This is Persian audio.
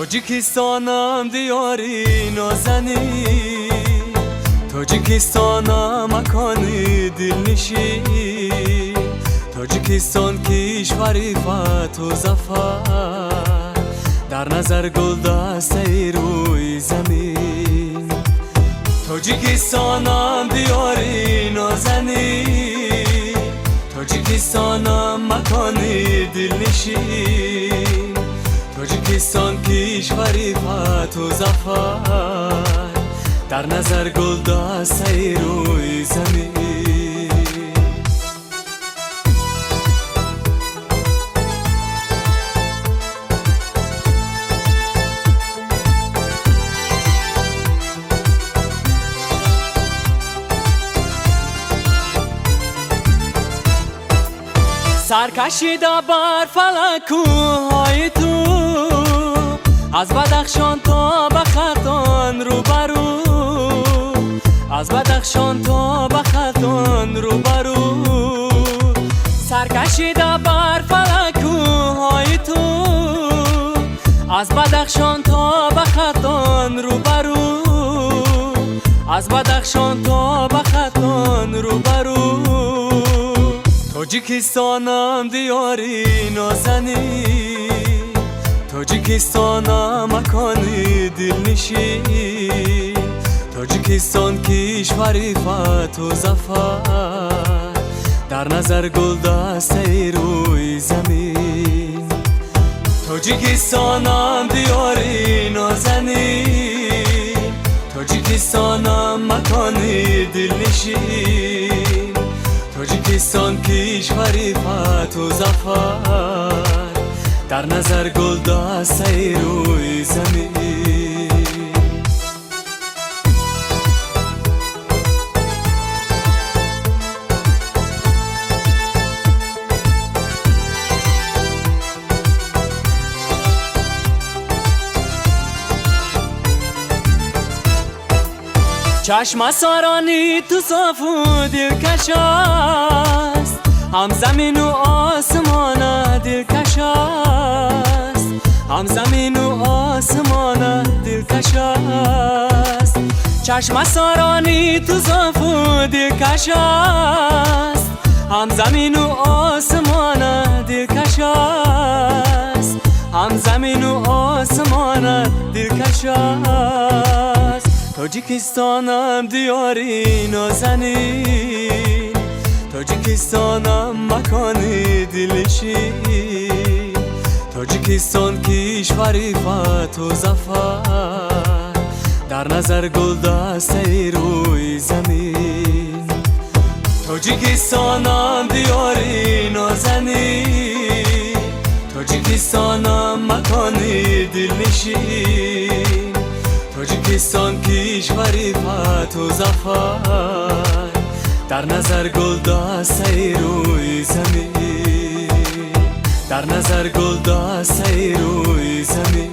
تاجیکستانم دیاری نازنی، تاجیکستانم مکان دلنشین، تاجیکستان کشوری فتح و ظفر، در نظر گلدسته روی زمین. تاجیکستانم دیاری نازنی، تاجیکستانم مکان دلنشین، تاجیکستان کشوری فتح و ظفر، در نظر گلدسته روی زمین. سر کشیده بر فلک کوههای تو، از بدخشان تا به ختان روبرو، از بدخشان تا به ختان روبرو. سر کشیده بر فلک کوههای تو، از بدخشان تا به ختان روبرو، از بدخشان تا به ختان روبرو. تاجیکستانم دیاری نازنی، تاجیکستانم مکان دلنشین، تاجیکستان کشوری فتح و ظفر، در نظر گلدسته روی زمین. تاجیکستانم دیاری نازنی، تاجیکستانم مکان دلنشین، تاجیکستان کشوری فتح و ظفر، در نظر گلدسته روی زمین. چشم سارانی تو صاف و دلکش است، هم زمین و آسمان دلکش است، هم زمین و آسمان دلکش است. چشم سارانی تو صاف و دلکش است، هم زمین و آسمان دلکش است، هم زمین و آسمان دلکش است. تاجیکستانم دیاری نازنین، تاجیکستانم مکان دلنشین، تاجیکستان کشوری فتح و ظفر، در نظر گلدسته روی زمین. تاجیکستانم دیاری نازنین، تاجیکستانم مکان دلنشین، تاجیکستان کشوری فتح و ظفر، در نظر گلدسته روی زمین، در نظر گلدسته روی زمین.